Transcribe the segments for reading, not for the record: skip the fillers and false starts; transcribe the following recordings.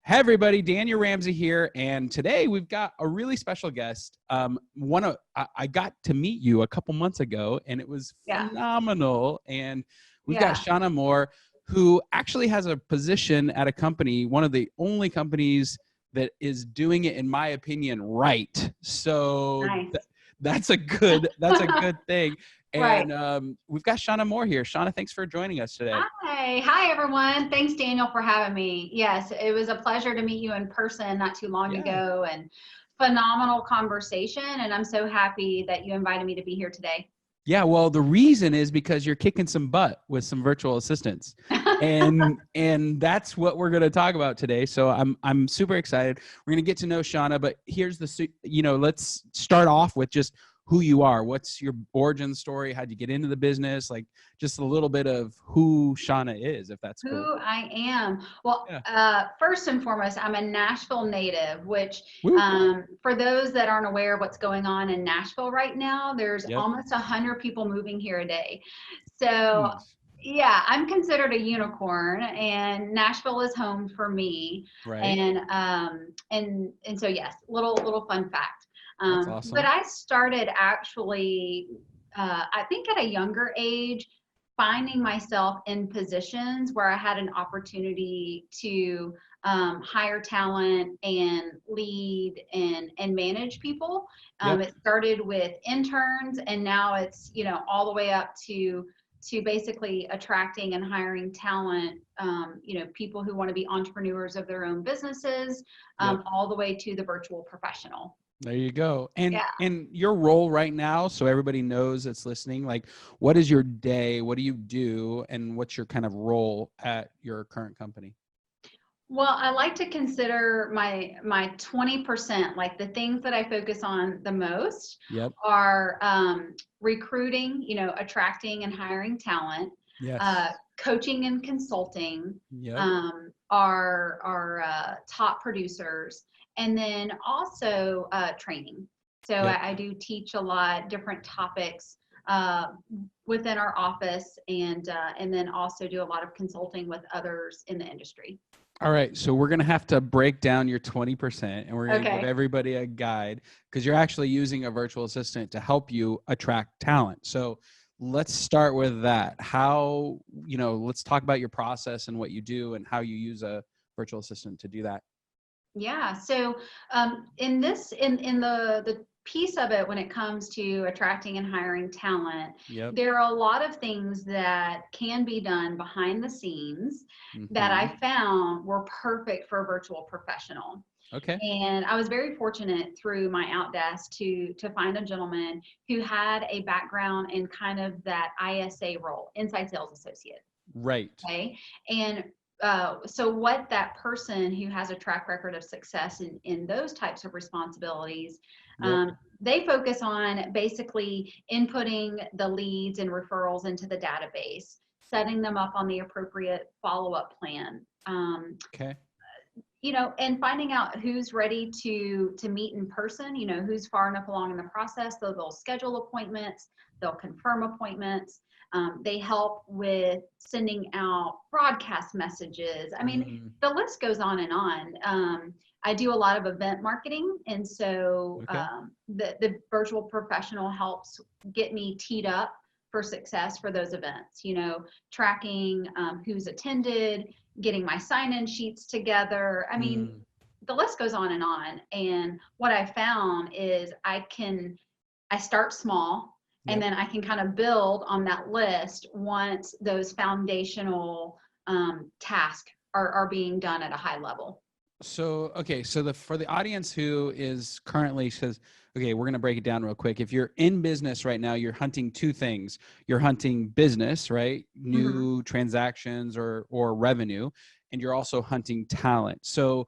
Hey everybody, Daniel Ramsey here, and today we've got a really special guest. I got to meet you a couple months ago, and it was phenomenal. And we've got Shawna Moore, who actually has a position at a company, one of the only companies that is doing it, in my opinion, right. So nice. That's a good thing. Right. And we've got Shawna Moore here. Shawna, thanks for joining us today. Hi everyone. Thanks, Daniel, for having me. Yes, it was a pleasure to meet you in person not too long ago, and phenomenal conversation. And I'm so happy that you invited me to be here today. Yeah, well, the reason is because you're kicking some butt with some virtual assistants, and that's what we're going to talk about today. So I'm super excited. We're going to get to know Shawna, but here's let's start off with just who you are. What's your origin story? How'd you get into the business? Like just a little bit of who Shawna is, if that's cool. Who I am. Well, first and foremost, I'm a Nashville native, which for those that aren't aware of what's going on in Nashville right now, there's almost 100 people moving here a day. So yeah, I'm considered a unicorn, and Nashville is home for me. Right. And so yes, little fun fact. That's awesome. But I started actually, I think at a younger age, finding myself in positions where I had an opportunity to hire talent and lead and manage people. It started with interns, and now it's, all the way up to basically attracting and hiring talent, people who want to be entrepreneurs of their own businesses, all the way to the virtual professional. There you go. And your role right now, so everybody knows that's listening, like what is your day? What do you do? And what's your kind of role at your current company? Well, I like to consider my 20%, like the things that I focus on the most are recruiting, attracting and hiring talent, coaching and consulting, our top producers, and then also training. So I do teach a lot different topics within our office, and then also do a lot of consulting with others in the industry. All right, so we're going to have to break down your 20%, and we're going to give everybody a guide, because you're actually using a virtual assistant to help you attract talent. So let's start with that. How, let's talk about your process and what you do and how you use a virtual assistant to do that. Yeah. So in the piece of it, when it comes to attracting and hiring talent, there are a lot of things that can be done behind the scenes that I found were perfect for a virtual professional. Okay. And I was very fortunate through MyOutDesk to find a gentleman who had a background in kind of that ISA role, inside sales associate. Right. Okay. And so what that person who has a track record of success in those types of responsibilities, they focus on basically inputting the leads and referrals into the database, setting them up on the appropriate follow-up plan. And finding out who's ready to meet in person, who's far enough along in the process, so they'll schedule appointments, they'll confirm appointments. They help with sending out broadcast messages. I mean, the list goes on and on. I do a lot of event marketing, and so the virtual professional helps get me teed up for success for those events, tracking who's attended, getting my sign-in sheets together. I mean, the list goes on. And what I found is I start small, and then I can kind of build on that list once those foundational tasks are being done at a high level. So, for the audience who is currently says, okay, we're going to break it down real quick. If you're in business right now, you're hunting two things. You're hunting business, right? New transactions or revenue, and you're also hunting talent. So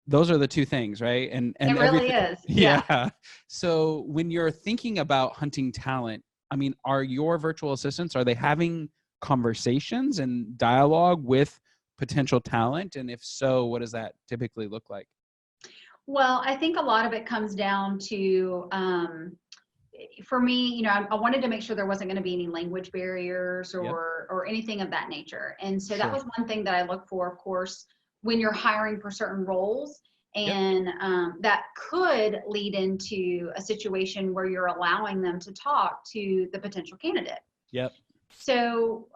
those are the two things, right? And it really is. Yeah. So when you're thinking about hunting talent, I mean, are your virtual assistants, are they having conversations and dialogue with potential talent? And if so, what does that typically look like? Well, I think a lot of it comes down to, for me, I wanted to make sure there wasn't going to be any language barriers or anything of that nature. And so that was one thing that I look for, of course, when you're hiring for certain roles. And that could lead into a situation where you're allowing them to talk to the potential candidate. Yep. So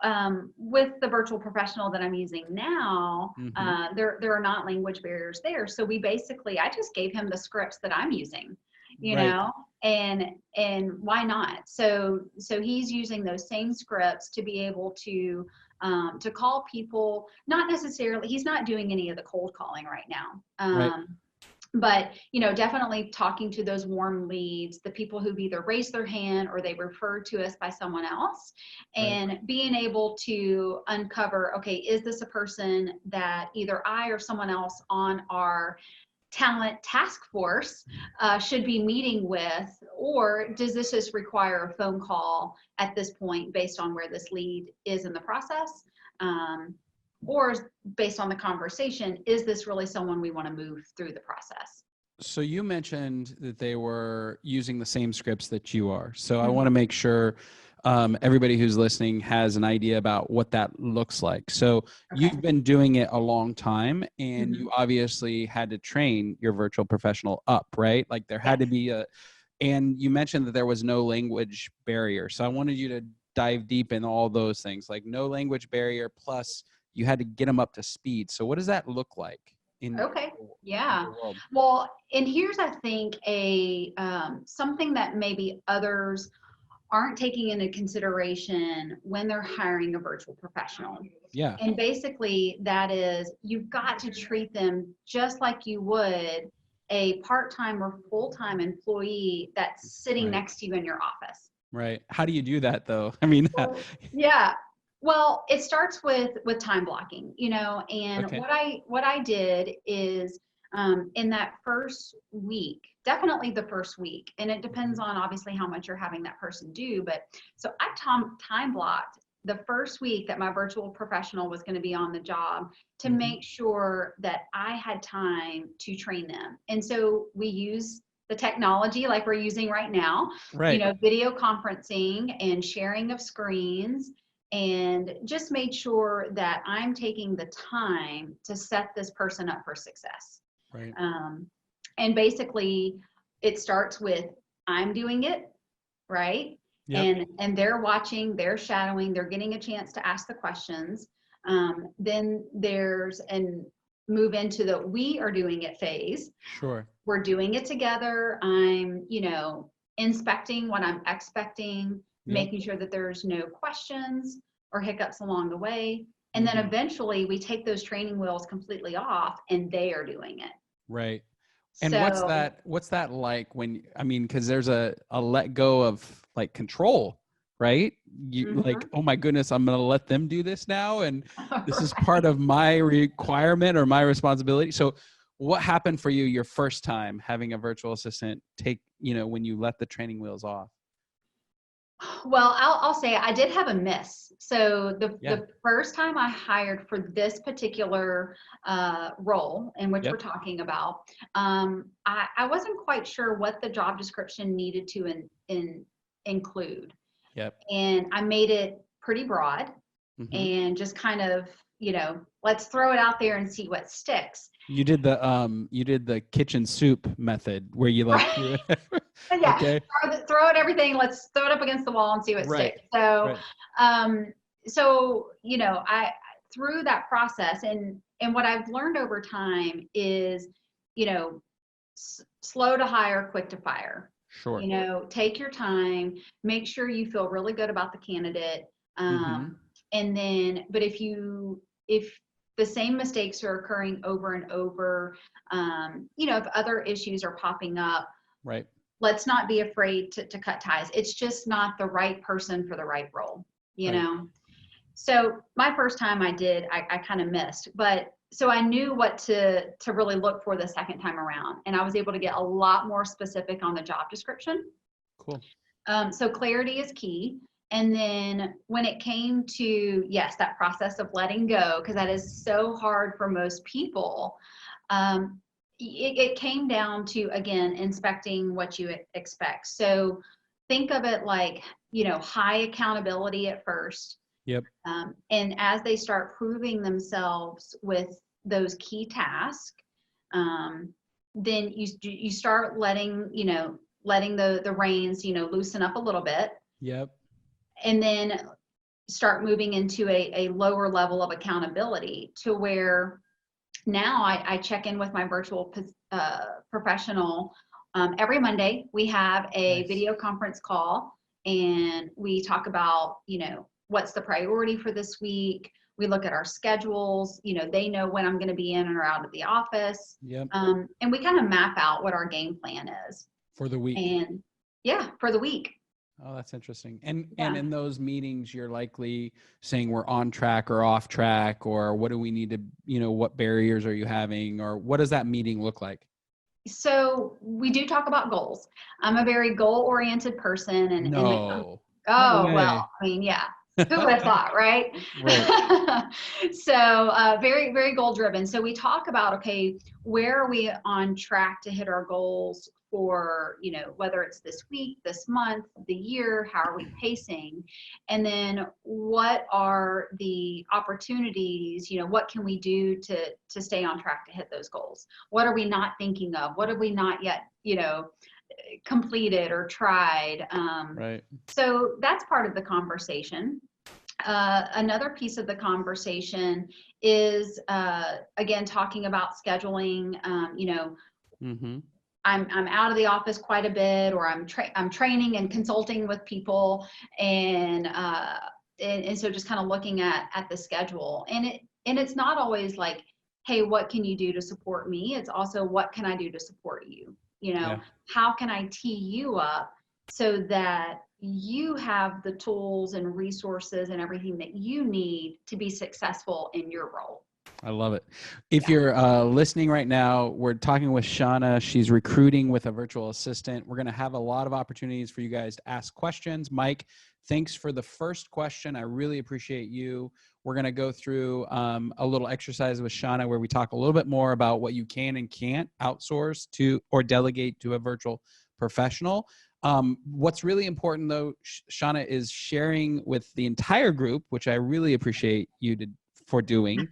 with the virtual professional that I'm using now, there are not language barriers there. So I just gave him the scripts that I'm using, you know, and why not? So he's using those same scripts to be able to call people. Not necessarily, he's not doing any of the cold calling right now. But, you know, definitely talking to those warm leads, the people who've either raised their hand or they referred to us by someone else, and being able to uncover, okay, is this a person that either I or someone else on our talent task force should be meeting with, or does this just require a phone call at this point based on where this lead is in the process? Or based on the conversation, is this really someone we want to move through the process? So you mentioned that they were using the same scripts that you are. So I want to make sure everybody who's listening has an idea about what that looks like. So you've been doing it a long time, and you obviously had to train your virtual professional up, right? Like there had to be and you mentioned that there was no language barrier. So I wanted you to dive deep in all those things, like no language barrier, plus you had to get them up to speed. So what does that look like in the world? Well, and here's, I think, something that maybe others aren't taking into consideration when they're hiring a virtual professional. Yeah. And basically that is, you've got to treat them just like you would a part-time or full-time employee that's sitting next to you in your office. Right. How do you do that though? I mean, well, it starts with time blocking, you know, and what I did is in that first week, definitely the first week, and it depends on obviously how much you're having that person do, but so I time blocked the first week that my virtual professional was going to be on the job to make sure that I had time to train them. And so we use the technology like we're using right now, you know, video conferencing and sharing of screens, and just made sure that I'm taking the time to set this person up for success. And basically it starts with, I'm doing it, right? And they're watching, they're shadowing, they're getting a chance to ask the questions. Then there's and move into the we are doing it phase. We're doing it together. I'm, you know, inspecting what I'm expecting, making sure that there's no questions or hiccups along the way. And then eventually we take those training wheels completely off and they are doing it. And so, what's that like when, I mean, cause there's a let go of like control, right? You like, oh my goodness, I'm going to let them do this now. And this is part of my requirement or my responsibility. So what happened for you your first time having a virtual assistant take, you know, when you let the training wheels off? Well, I'll say I did have a miss. So the first time I hired for this particular role in which we're talking about, I wasn't quite sure what the job description needed to include. And I made it pretty broad and just kind of, you know, let's throw it out there and see what sticks. You did the kitchen soup method where you like throw it everything, let's throw it up against the wall and see what sticks. So so you know, I through that process and what I've learned over time is, you know, slow to hire, quick to fire. You know, take your time, make sure you feel really good about the candidate. And then, but if the same mistakes are occurring over and over, you know, if other issues are popping up, let's not be afraid to cut ties. It's just not the right person for the right role, you know? So my first time I kind of missed, but so I knew what to really look for the second time around. And I was able to get a lot more specific on the job description. So clarity is key. And then when it came to, that process of letting go, because that is so hard for most people, it came down to, again, inspecting what you expect. So think of it like, you know, high accountability at first. And as they start proving themselves with those key tasks, then you start letting, letting the reins, loosen up a little bit. Yep. And then start moving into a lower level of accountability, to where now I check in with my virtual professional. Every Monday we have a Nice. video conference call, and we talk about, what's the priority for this week. We look at our schedules, they know when I'm going to be in or out of the office. Yep. And we kind of map out what our game plan is. For the week. And yeah, for the week. Oh, that's interesting. And Yeah. in those meetings, you're likely saying we're on track or off track, or what do we need to, what barriers are you having, or what does that meeting look like? So we do talk about goals. I'm a very goal-oriented person, and No. well, I mean, yeah. Who would have thought, right? Right. So very, very goal-driven. So we talk about, okay, where are we on track to hit our goals for, whether it's this week, this month, the year, how are we pacing? And then what are the opportunities, what can we do to stay on track to hit those goals? What are we not thinking of? What have we not yet, completed or tried? Right. So that's part of the conversation. Another piece of the conversation is, again, talking about scheduling. Mm-hmm. I'm out of the office quite a bit, or I'm training and consulting with people, and so just kind of looking at the schedule, and it's not always like, hey, what can you do to support me? It's also, what can I do to support you? Yeah. How can I tee you up so that you have the tools and resources and everything that you need to be successful in your role? I love it. If you're listening right now, we're talking with Shawna. She's recruiting with a virtual assistant. We're going to have a lot of opportunities for you guys to ask questions. Mike, thanks for the first question. I really appreciate you. We're going to go through a little exercise with Shawna where we talk a little bit more about what you can and can't outsource to or delegate to a virtual professional. What's really important, though, Shawna is sharing with the entire group, which I really appreciate you for doing,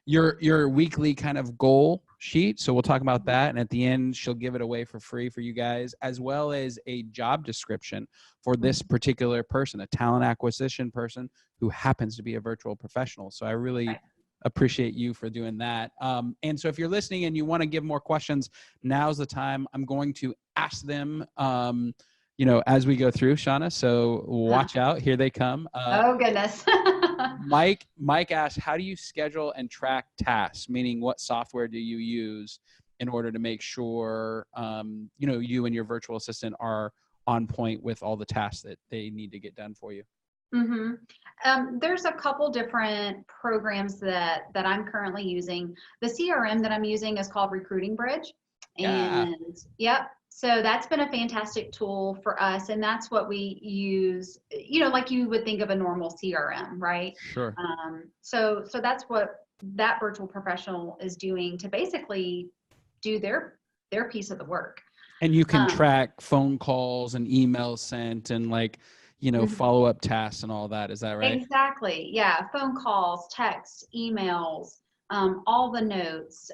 your weekly kind of goal sheet. So we'll talk about that. And at the end, she'll give it away for free for you guys, as well as a job description for this particular person, a talent acquisition person who happens to be a virtual professional. So I really appreciate you for doing that. And so if you're listening and you want to give more questions, now's the time. I'm going to ask them, as we go through, Shawna. So watch out. Here they come. Oh, goodness. Mike asked, how do you schedule and track tasks? Meaning, what software do you use in order to make sure, you and your virtual assistant are on point with all the tasks that they need to get done for you? Mm-hmm. There's a couple different programs that I'm currently using. The CRM that I'm using is called Recruiting Bridge. And yep. So that's been a fantastic tool for us. And that's what we use, like you would think of a normal CRM, right? Sure. So that's what that virtual professional is doing to basically do their piece of the work. And you can track phone calls and emails sent and follow-up tasks and all that. Is that right? Exactly. Yeah. Phone calls, texts, emails, all the notes,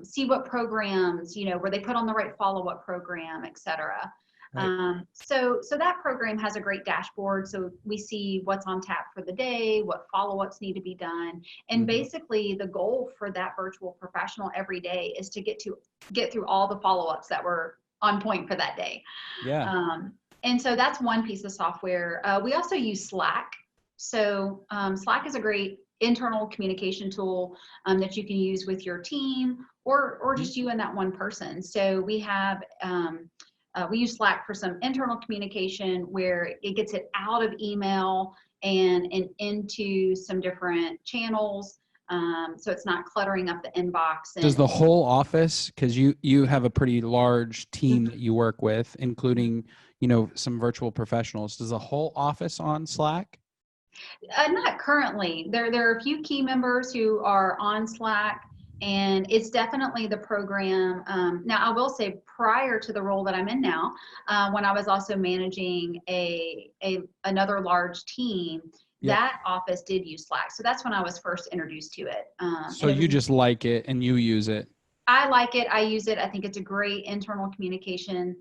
see what programs, were they put on the right follow-up program, et cetera. Right. So that program has a great dashboard. So we see what's on tap for the day, what follow-ups need to be done. And basically the goal for that virtual professional every day is to get through all the follow-ups that were on point for that day. Yeah. And so that's one piece of software. We also use Slack. So Slack is a great internal communication tool that you can use with your team or just you and that one person. So we have, we use Slack for some internal communication where it gets it out of email and into some different channels. So it's not cluttering up the inbox. Does the whole office, because you have a pretty large team that you work with, including, some virtual professionals, does the whole office on Slack? Not currently. There are a few key members who are on Slack, and it's definitely the program. Now, I will say, prior to the role that I'm in now, when I was also managing another large team, Yep. that office did use Slack. So that's when I was first introduced to it. So you just like it and you use it. I like it. I use it. I think it's a great internal communication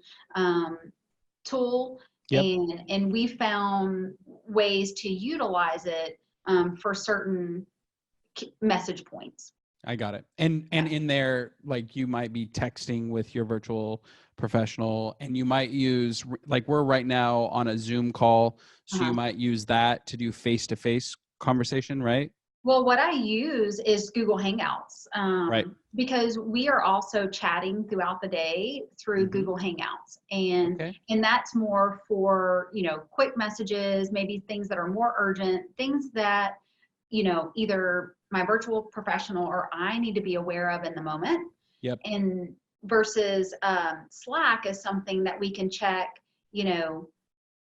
tool. Yep. And we found ways to utilize it for certain message points. I got it. And in there, like you might be texting with your virtual professional and you might use, like we're right now on a Zoom call. So you might use that to do face-to-face conversation, right? Well, what I use is Google Hangouts, Right. because we are also chatting throughout the day through Google Hangouts, and that's more for, you know, quick messages, maybe things that are more urgent, things that, you know, either my virtual professional or I need to be aware of in the moment. Yep. And versus Slack is something that we can check, you know,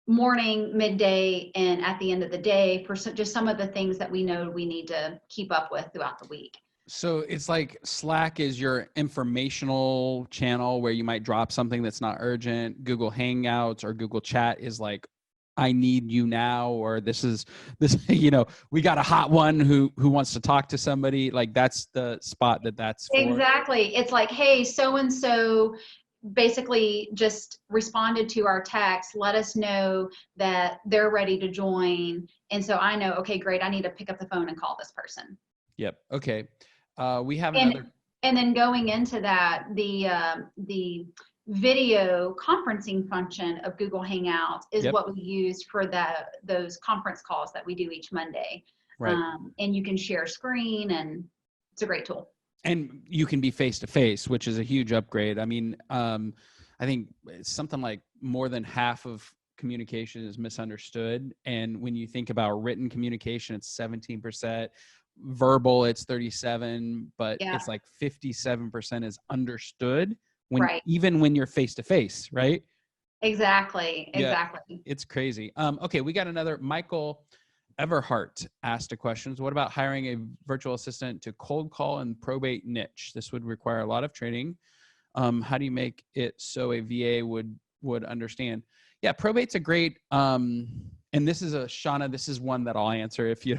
morning, midday, and at the end of the day for just some of the things that we know we need to keep up with throughout the week. So it's like Slack is your informational channel where you might drop something that's not urgent. Google Hangouts or Google Chat is like, I need you now, or this, you know, we got a hot one who wants to talk to somebody. Like that's the spot that's for. Exactly. It's like, hey, so-and-so basically just responded to our text, let us know that they're ready to join. And so I know, okay, great, I need to pick up the phone and call this person. Yep. Okay. We have another. And then going into that, the video conferencing function of Google Hangouts is what we use for those conference calls that we do each Monday. Right. And you can share screen, and it's a great tool. And you can be face-to-face, which is a huge upgrade. I mean, I think it's something like more than half of communication is misunderstood. And when you think about written communication, it's 17%. Verbal, it's 37%, but it's like 57% is understood even when you're face-to-face, right? Exactly. Yeah, it's crazy. Okay, we got another. Michael Everhart asked a question. What about hiring a virtual assistant to cold call and probate niche? This would require a lot of training. How do you make it so a VA would understand? Yeah, probate's a great, and this is Shawna, this is one that I'll answer if you,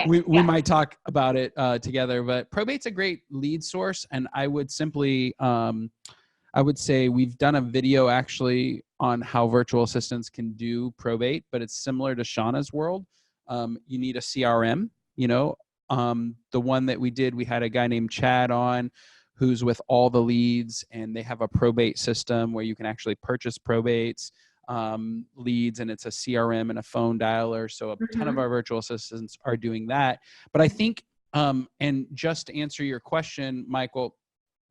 we might talk about it together, but probate's a great lead source. And I would simply, I would say we've done a video actually on how virtual assistants can do probate, but it's similar to Shawna's world. You need a CRM, you know, the one that we did, we had a guy named Chad on who's with all the leads, and they have a probate system where you can actually purchase probates, leads, and it's a CRM and a phone dialer. So a ton of our virtual assistants are doing that. But I think, and just to answer your question, Michael,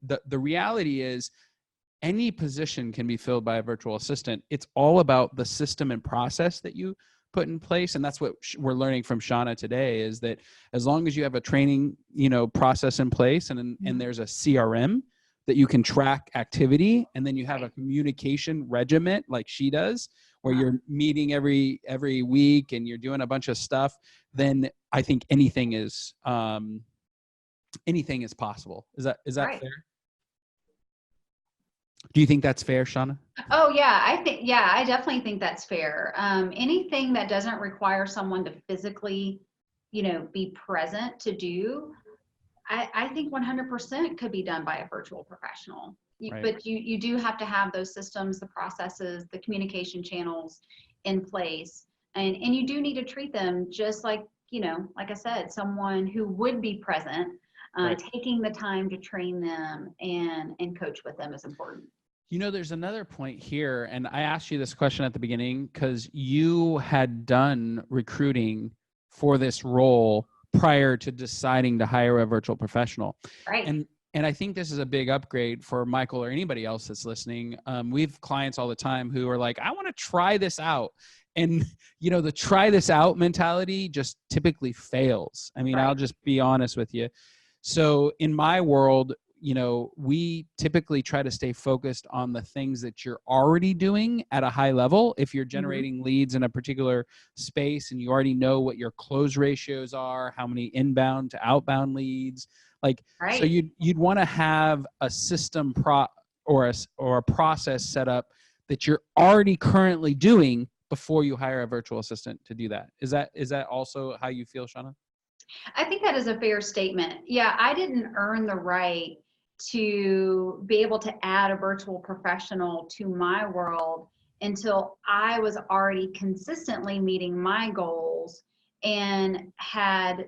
the reality is any position can be filled by a virtual assistant. It's all about the system and process that you put in place. And that's what we're learning from Shawna today, is that as long as you have a training, you know, process in place, and there's a CRM that you can track activity, and then you have a communication regiment like she does, where you're meeting every week and you're doing a bunch of stuff, then I think anything is possible. Is that fair? Do you think that's fair, Shawna? Oh yeah, I definitely think that's fair. Anything that doesn't require someone to physically, you know, be present to do, I think 100% could be done by a virtual professional. But you do have to have those systems, the processes, the communication channels in place, and you do need to treat them just like, you know, like I said, someone who would be present. Taking the time to train them and coach with them is important. You know, there's another point here, and I asked you this question at the beginning because you had done recruiting for this role prior to deciding to hire a virtual professional. Right. And I think this is a big upgrade for Michael or anybody else that's listening. We have clients all the time who are like, I want to try this out. And, you know, the try this out mentality just typically fails. I mean, I'll just be honest with you. So in my world, you know, we typically try to stay focused on the things that you're already doing at a high level. If you're generating leads in a particular space and you already know what your close ratios are, how many inbound to outbound leads, like, so you'd want to have a system or a process set up that you're already currently doing, before you hire a virtual assistant to do that. Is that also how you feel, Shawna? I think that is a fair statement. Yeah, I didn't earn the right to be able to add a virtual professional to my world until I was already consistently meeting my goals and had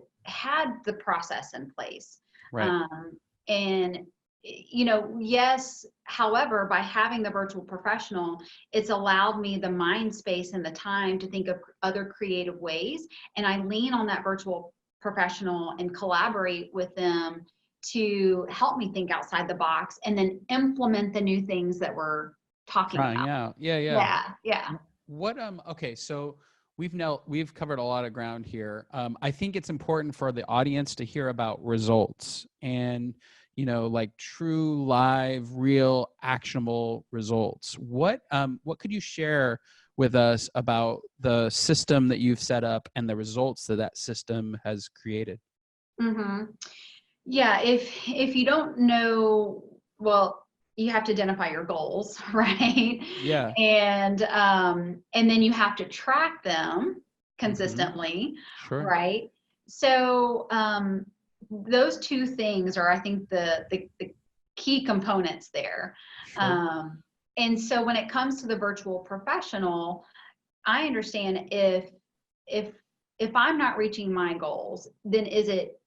the process in place. Right. And yes, however, by having the virtual professional, it's allowed me the mind space and the time to think of other creative ways. And I lean on that virtual professional and collaborate with them to help me think outside the box and then implement the new things that we're talking Trying about. out. Yeah. Yeah. What okay, so we've covered a lot of ground here. I think it's important for the audience to hear about results and like true, live, real, actionable results. What could you share with us about the system that you've set up and the results that system has created? Mm-hmm. Yeah, if you don't know, well, you have to identify your goals, right? Yeah. And then you have to track them Mm-hmm. consistently, Sure. right? So those two things are, I think, the key components there. Sure. And so when it comes to the virtual professional, I understand if I'm not reaching my goals, then is it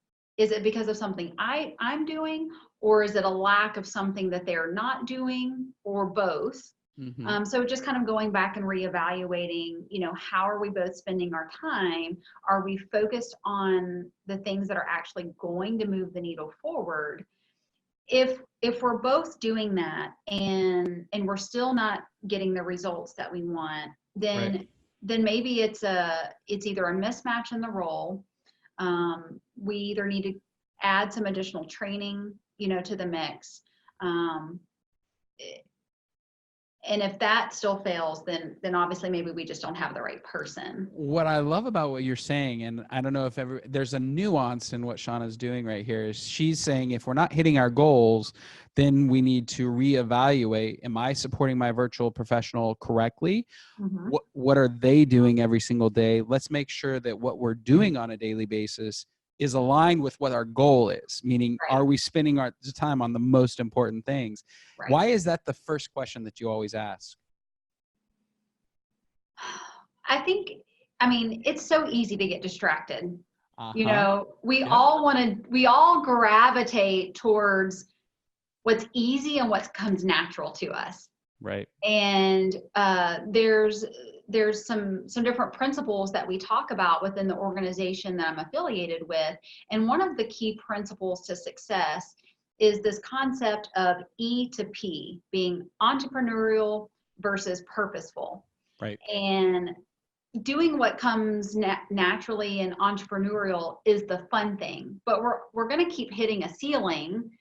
because of something I'm doing, or is it a lack of something that they're not doing, or both? Mm-hmm. So just kind of going back and reevaluating, how are we both spending our time? Are we focused on the things that are actually going to move the needle forward? If we're both doing that and we're still not getting the results that we want, Right. then maybe it's either a mismatch in the role. We either need to add some additional training, to the mix. And if that still fails, then obviously maybe we just don't have the right person. What I love about what you're saying, and I don't know if there's a nuance in what Shawna's doing right here, is she's saying if we're not hitting our goals, then we need to reevaluate. Am I supporting my virtual professional correctly? Mm-hmm. What are they doing every single day? Let's make sure that what we're doing on a daily basis is aligned with what our goal is, meaning Right. are we spending our time on the most important things? Right. Why is that the first question that you always ask? I mean, it's so easy to get distracted. Uh-huh. We Yep. all gravitate towards what's easy and what comes natural to us. Right. And there's some different principles that we talk about within the organization that I'm affiliated with. And one of the key principles to success is this concept of E to P, being entrepreneurial versus purposeful. Right. And doing what comes naturally and entrepreneurial is the fun thing, but we're going to keep hitting a ceiling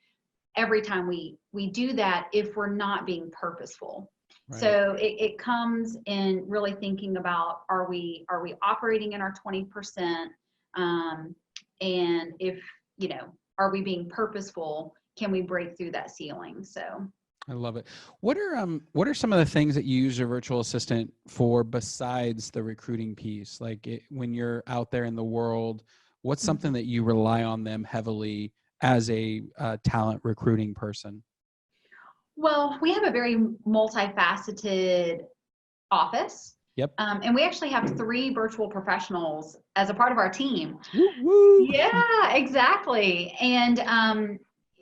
every time we do that if we're not being purposeful. Right. So it comes in really thinking about, are we operating in our 20%? And if, are we being purposeful? Can we break through that ceiling? So I love it. What are some of the things that you use your virtual assistant for besides the recruiting piece? Like when you're out there in the world, what's something that you rely on them heavily as a talent recruiting person? Well, we have a very multifaceted office. Yep. And we actually have 3 virtual professionals as a part of our team. Woo-woo. Yeah, exactly. And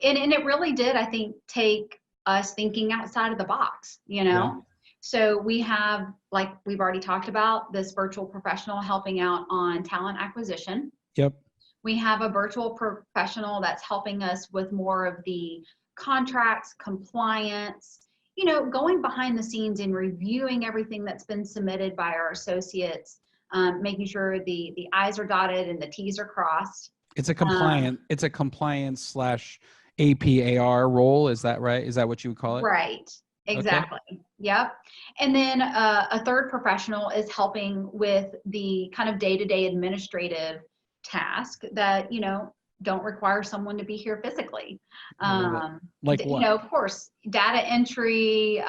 it really did, I think, take us thinking outside of the box, Yeah. So we have, like we've already talked about, this virtual professional helping out on talent acquisition. Yep. We have a virtual professional that's helping us with more of the contracts, compliance, going behind the scenes and reviewing everything that's been submitted by our associates, making sure the I's are dotted and the T's are crossed. It's a compliance slash APAR role. Is that right? Is that what you would call it? Right. Exactly. Okay. Yep. And then a third professional is helping with the kind of day-to-day administrative task that, don't require someone to be here physically. Like what? Of course, data entry,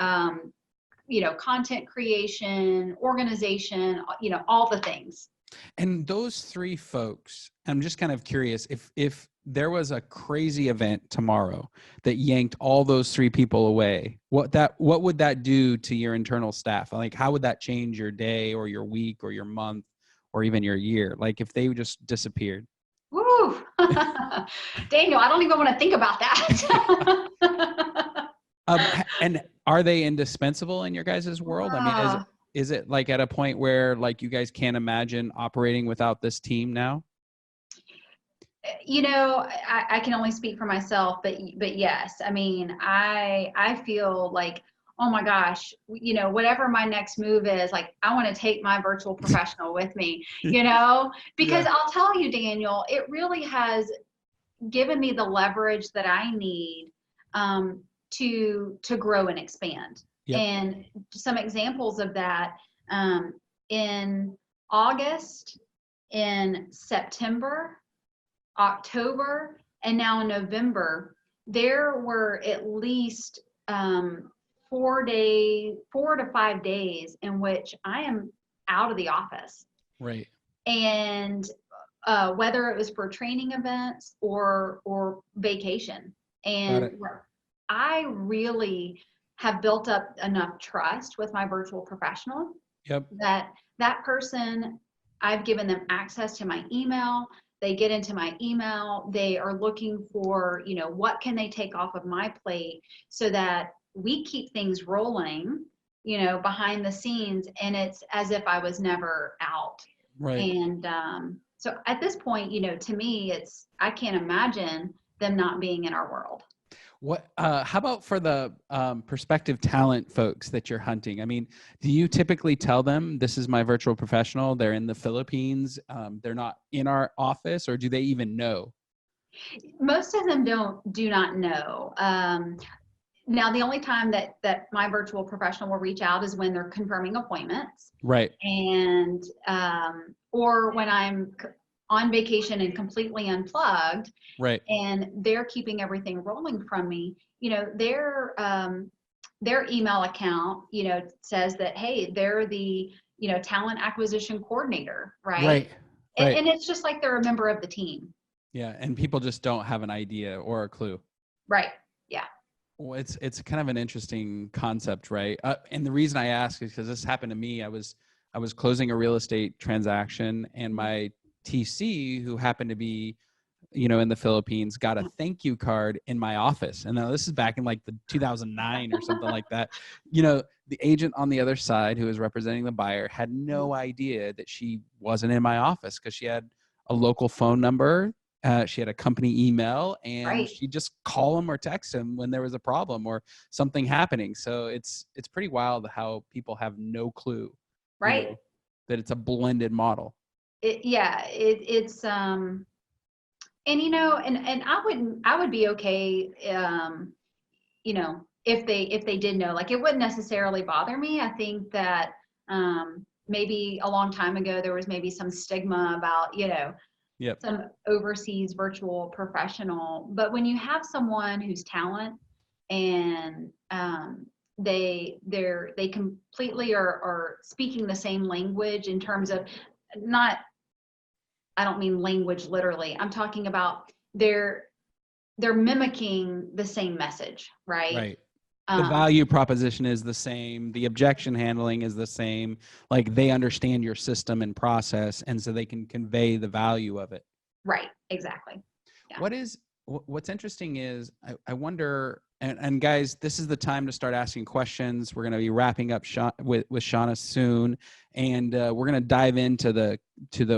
content creation, organization, all the things. And those three folks, I'm just kind of curious, if there was a crazy event tomorrow that yanked all those three people away, what would that do to your internal staff? Like, how would that change your day or your week or your month or even your year? Like, if they just disappeared? Woo! Daniel, I don't even want to think about that. And are they indispensable in your guys' world? I mean, is it like at a point where like you guys can't imagine operating without this team now? I can only speak for myself, but yes, I mean, I feel like, oh my gosh, whatever my next move is, like, I want to take my virtual professional with me, because Yeah. I'll tell you, Daniel, it really has given me the leverage that I need to grow and expand. Yep. And some examples of that, in August, in September, October, and now in November, there were at least 4 to 5 days in which I am out of the office. Right. And whether it was for training events or vacation. And I really have built up enough trust with my virtual professional. Yep. that person, I've given them access to my email. They get into my email. They are looking for, what can they take off of my plate so that we keep things rolling, behind the scenes. And it's as if I was never out. Right. And so at this point, to me, I can't imagine them not being in our world. How about for the prospective talent folks that you're hunting? I mean, do you typically tell them this is my virtual professional? They're in the Philippines. They're not in our office, or do they even know? Most of them do not know. Now, the only time that my virtual professional will reach out is when they're confirming appointments. Right. And or when I'm on vacation and completely unplugged. Right. And they're keeping everything rolling from me. Their email account, says that, hey, they're the, talent acquisition coordinator, right? Right. And it's just like they're a member of the team. Yeah, and people just don't have an idea or a clue. Right. Yeah. Well, it's kind of an interesting concept, right? And the reason I ask is because this happened to me. I was closing a real estate transaction, and my TC, who happened to be, in the Philippines, got a thank you card in my office. And now this is back in like the 2009 or something like that. The agent on the other side who was representing the buyer had no idea that she wasn't in my office because she had a local phone number. She had a company email, and she'd just call him or text him when there was a problem or something happening. So it's pretty wild how people have no clue, right, that it's a blended model. It's and I would be okay, if they did know. Like, it wouldn't necessarily bother me. I think that maybe a long time ago there was maybe some stigma about Yep. some overseas virtual professional. But when you have someone who's talent and they completely are speaking the same language in terms of, I don't mean language literally. I'm talking about they're mimicking the same message, right? Right. The value proposition is the same. The objection handling is the same. Like, they understand your system and process, and so they can convey the value of it. Right. Exactly. Yeah. What's interesting is I wonder, and guys, this is the time to start asking questions. We're going to be wrapping up with Shawna soon, and we're going to dive into the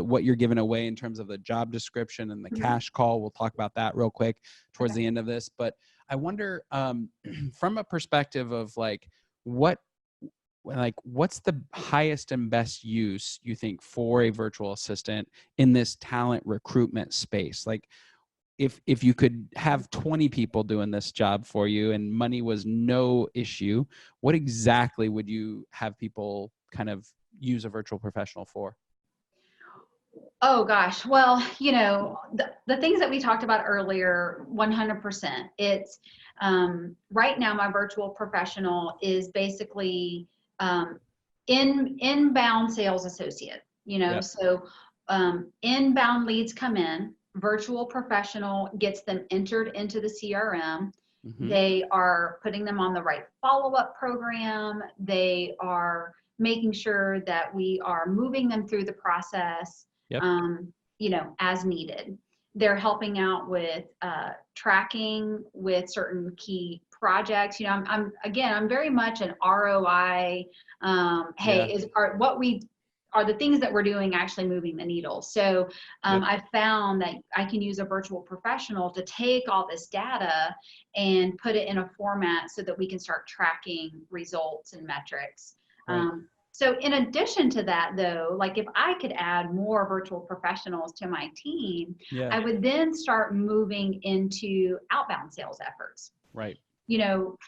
what you're giving away in terms of the job description and the cash call. We'll talk about that real quick towards the end of this. But I wonder, from a perspective of what's the highest and best use you think for a virtual assistant in this talent recruitment space? Like, if you could have 20 people doing this job for you and money was no issue, what exactly would you have people kind of use a virtual professional for? Oh gosh. Well, the things that we talked about earlier, 100%. It's right now my virtual professional is basically inbound sales associate, Yep. so inbound leads come in, virtual professional gets them entered into the CRM. Mm-hmm. They are putting them on the right follow-up program. They are making sure that we are moving them through the process, Yep. as needed. They're helping out with tracking with certain key projects. I'm very much an ROI. Yeah. Are the things that we're doing actually moving the needle? So Yep. I found that I can use a virtual professional to take all this data and put it in a format so that we can start tracking results and metrics. Right. So in addition to that, though, like if I could add more virtual professionals to my team, Yeah. I would then start moving into outbound sales efforts. Right.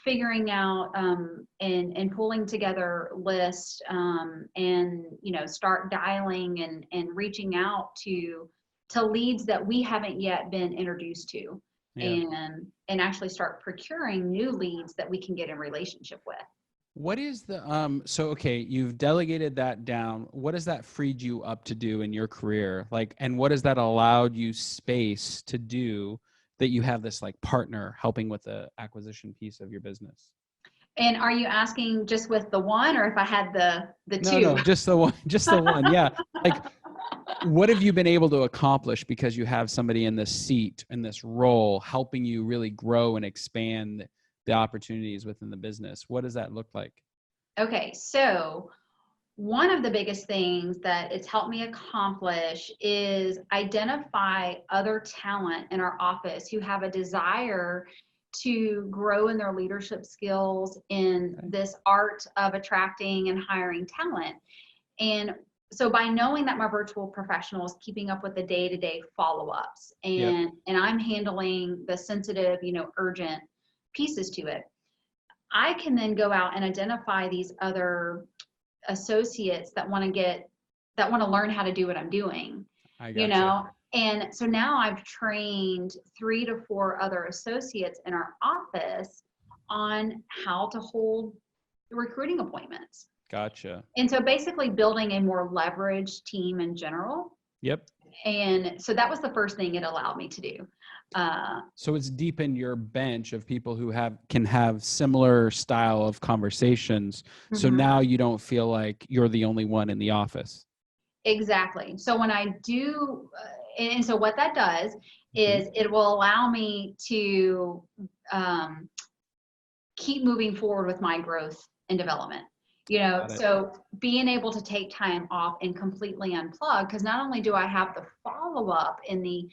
Figuring out and pulling together lists, and start dialing and reaching out to leads that we haven't yet been introduced to, Yeah. and actually start procuring new leads that we can get in relationship with. What is the so okay, you've delegated that down. What has that freed you up to do in your career? Like, and what has that allowed you space to do that you have this like partner helping with the acquisition piece of your business? And are you asking just with the one, or if I had the No, two? no, just the one, just the one. Yeah. Like, what have you been able to accomplish because you have somebody in this seat, in this role, helping you really grow and expand the opportunities within the business? What does that look like? Okay, so one of the biggest things that it's helped me accomplish is identify other talent in our office who have a desire to grow in their leadership skills in Okay. this art of attracting and hiring talent. And so by knowing that my virtual professional is keeping up with the day-to-day follow-ups, Yep. and I'm handling the sensitive, urgent pieces to it, I can then go out and identify these other associates that want to learn how to do what I'm doing, I you gotcha. know? And so now I've trained 3 to 4 other associates in our office on how to hold recruiting appointments. Gotcha. And so basically building a more leveraged team in general. Yep. And so that was the first thing it allowed me to do. So it's deepened your bench of people who can have similar style of conversations. So Mhm. now you don't feel like you're the only one in the office. Exactly. So when I do, and so what that does Mhm. is it will allow me to keep moving forward with my growth and development. Got it. So being able to take time off and completely unplug, because not only do I have the follow up in the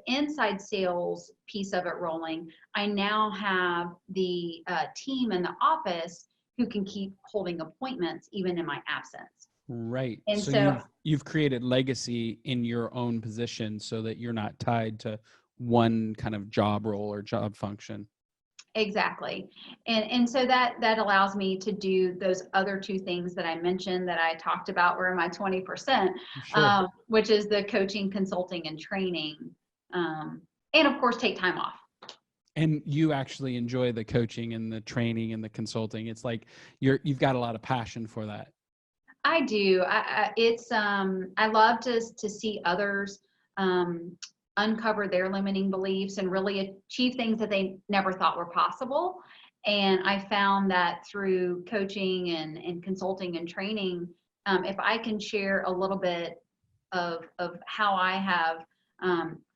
inside sales piece of it rolling, I now have the team in the office who can keep holding appointments even in my absence. Right. And So so you've created legacy in your own position so that you're not tied to one kind of job role or job function. exactly. And so that allows me to do those other two things that I mentioned that I talked about were my 20%, Sure. which is the coaching, consulting, and training. And of course, take time off. And you actually enjoy the coaching and the training and the consulting. It's like you've got a lot of passion for that. I do. I love to see others uncover their limiting beliefs and really achieve things that they never thought were possible. And I found that through coaching and consulting and training, if I can share a little bit of how I have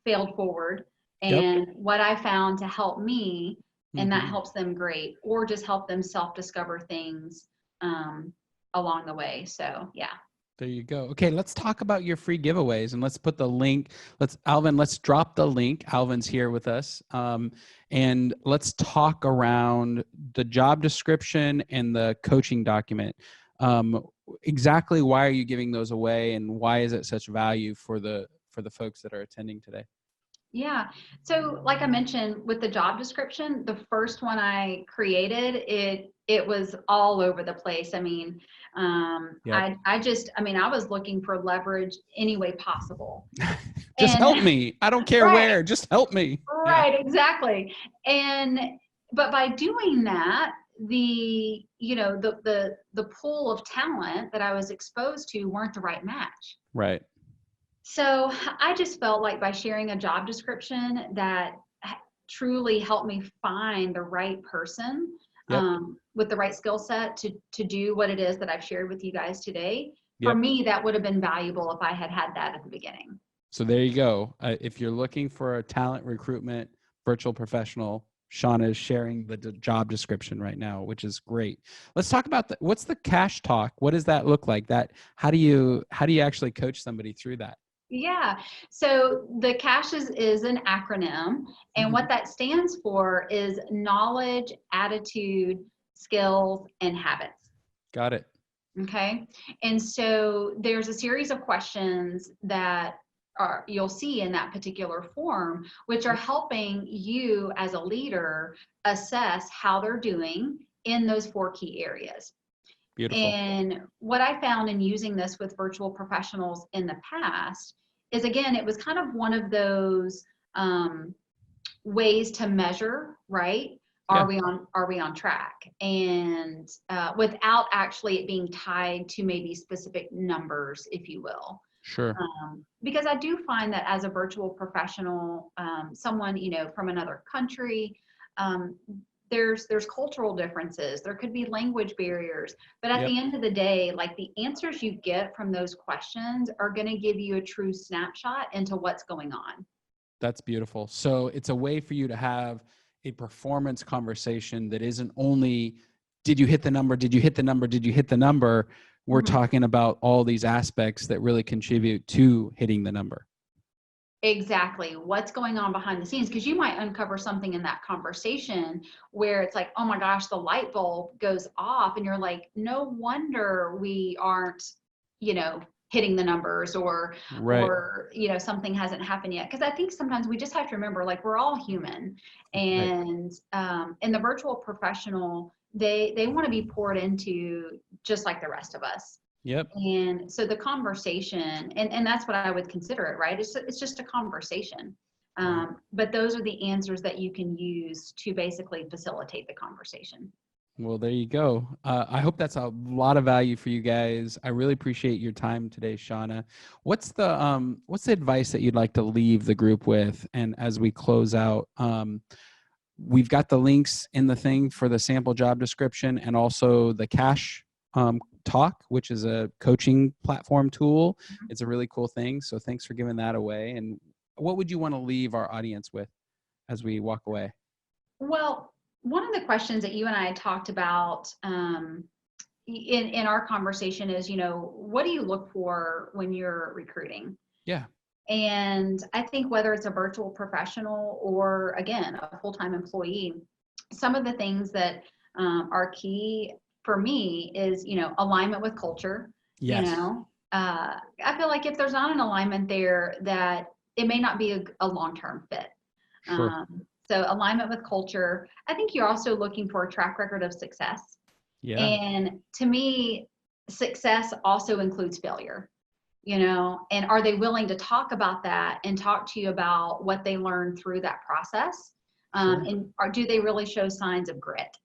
failed forward Yep. and what I found to help me, and that Hmm. helps them, great, or just help them self-discover things along the way. So yeah. There you go. Okay, let's talk about your free giveaways and let's put the link. Let's drop the link. Alvin's here with us. And let's talk around the job description and the coaching document. Exactly why are you giving those away and why is it such value for the folks that are attending today? Yeah. So like I mentioned with the job description, the first one I created, it was all over the place. I mean, Yep. I was looking for leverage any way possible. Just And help me. I don't care right, where. Just help me. Yeah. right, exactly. But by doing that, the pool of talent that I was exposed to weren't the right match. Right. So I just felt like by sharing a job description that truly helped me find the right person, Yep. with the right skill set to do what it is that I've shared with you guys today. For Yep. me, that would have been valuable if I had had that at the beginning. So there you go. If you're looking for a talent recruitment virtual professional, Shawna is sharing the job description right now, which is great. Let's talk about what's the cash talk? What does that look like? How do you actually coach somebody through that? Yeah. So the CASH is an acronym, and what that stands for is knowledge, attitude, skills, and habits. Got it. Okay. And so there's a series of questions that you'll see in that particular form, which are helping you as a leader assess how they're doing in those 4 key areas. Beautiful. And what I found in using this with virtual professionals in the past is, again, it was kind of one of those ways to measure, right? Yeah. Are we on track? And without actually it being tied to maybe specific numbers, if you will. Sure. Because I do find that as a virtual professional, someone, from another country, there's cultural differences. There could be language barriers, but at the end of the day, like, the answers you get from those questions are going to give you a true snapshot into what's going on. That's beautiful. So it's a way for you to have a performance conversation that isn't only, did you hit the number? Did you hit the number? Did you hit the number? We're talking about all these aspects that really contribute to hitting the number. Exactly. What's going on behind the scenes? Because you might uncover something in that conversation where it's like, oh my gosh, the light bulb goes off, and you're like, no wonder we aren't, hitting the numbers, or something hasn't happened yet. Because I think sometimes we just have to remember, like, we're all human, and in the virtual professional, they want to be poured into just like the rest of us. Yep. And so the conversation, and that's what I would consider it, right? It's just a conversation. But those are the answers that you can use to basically facilitate the conversation. Well, there you go. I hope that's a lot of value for you guys. I really appreciate your time today, Shawna. What's the advice that you'd like to leave the group with? And as we close out, we've got the links in the thing for the sample job description, and also the cash talk, which is a coaching platform tool. It's a really cool thing. So thanks for giving that away. And what would you want to leave our audience with as we walk away? Well, one of the questions that you and I had talked about in our conversation is, what do you look for when you're recruiting? Yeah. And I think whether it's a virtual professional or, again, a full-time employee, some of the things that are key for me is, alignment with culture. Yes. I feel like if there's not an alignment there, that it may not be a long-term fit. Sure. So alignment with culture. I think you're also looking for a track record of success. Yeah. And to me, success also includes failure, and are they willing to talk about that and talk to you about what they learned through that process? Sure. And do they really show signs of grit,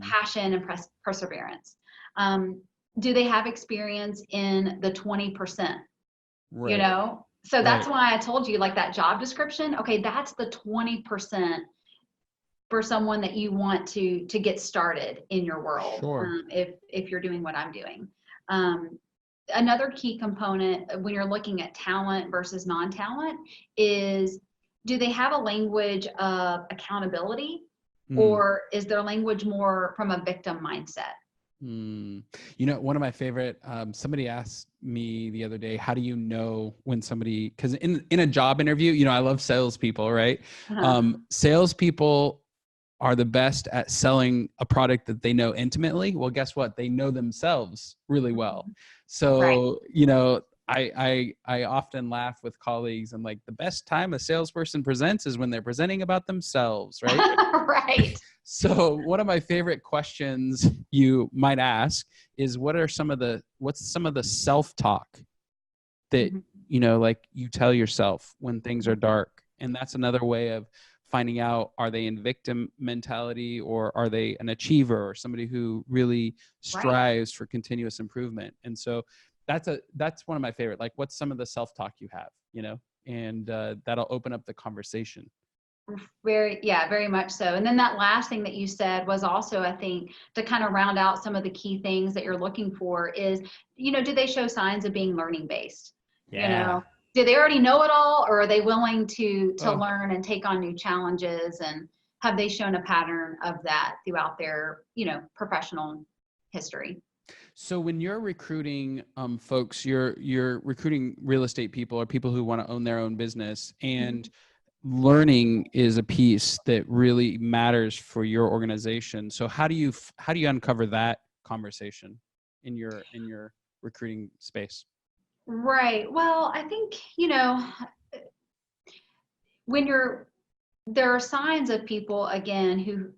passion and perseverance? Do they have experience in the 20%? Right. So that's why I told you, like, that job description, okay, that's the 20% for someone that you want to get started in your world. Sure. If you're doing what I'm doing. Another key component when you're looking at talent versus non-talent is, do they have a language of accountability, or is their language more from a victim mindset? One of my favorite, somebody asked me the other day, how do you know when somebody, because in a job interview, I love salespeople, right? Salespeople are the best at selling a product that they know intimately. Well, guess what? They know themselves really well. So, I often laugh with colleagues. I'm like, the best time a salesperson presents is when they're presenting about themselves, right? Right. So one of my favorite questions you might ask is, what's some of the self-talk that, like, you tell yourself when things are dark? And that's another way of finding out, are they in victim mentality or are they an achiever or somebody who really strives for continuous improvement? And so that's one of my favorite, like, what's some of the self-talk you have, and that'll open up the conversation. Very much so. And then that last thing that you said was also, I think, to kind of round out some of the key things that you're looking for is, do they show signs of being learning based? Yeah. Do they already know it all, or are they willing to learn and take on new challenges? And have they shown a pattern of that throughout their, professional history? So when you're recruiting folks, you're recruiting real estate people or people who want to own their own business, and learning is a piece that really matters for your organization. So how do you uncover that conversation in your recruiting space? Right. Well, I think, there are signs of people, again, who,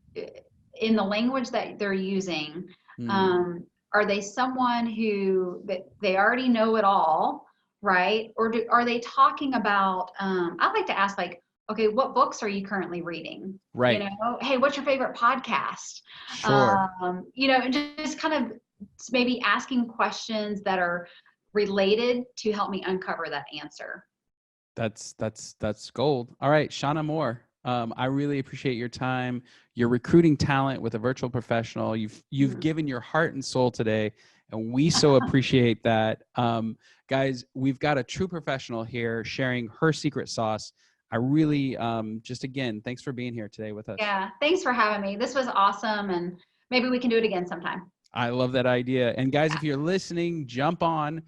in the language that they're using, are they someone who they already know it all, right? Or are they talking about, I like to ask, like, okay, what books are you currently reading? Right. Hey, what's your favorite podcast? Sure. And just kind of maybe asking questions that are related to help me uncover that answer. That's gold. All right, Shawna Moore. I really appreciate your time. You're recruiting talent with a virtual professional. You've given your heart and soul today, and we so appreciate that. Guys, we've got a true professional here sharing her secret sauce. I really, just again, thanks for being here today with us. Yeah, thanks for having me. This was awesome, and maybe we can do it again sometime. I love that idea. And guys, if you're listening, jump on.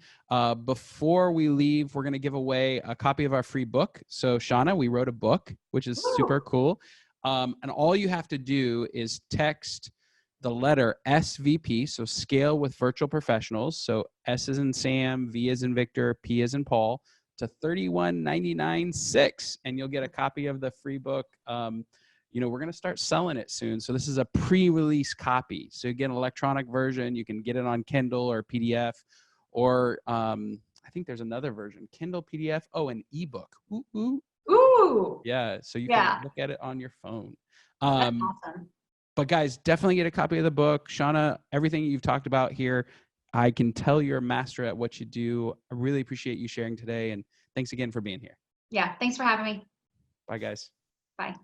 Before we leave, we're going to give away a copy of our free book. So Shawna, we wrote a book, which is super cool. And all you have to do is text the letter SVP, so Scale with Virtual Professionals. So S as in Sam, V as in Victor, P as in Paul, to 31996, and you'll get a copy of the free book. We're going to start selling it soon. So this is a pre-release copy. So you get an electronic version. You can get it on Kindle or PDF, or I think there's another version, Kindle, PDF. Oh, an ebook. Ooh. Yeah. So you can look at it on your phone. That's awesome. But guys, definitely get a copy of the book. Shawna, everything you've talked about here, I can tell you're a master at what you do. I really appreciate you sharing today. And thanks again for being here. Yeah. Thanks for having me. Bye, guys. Bye.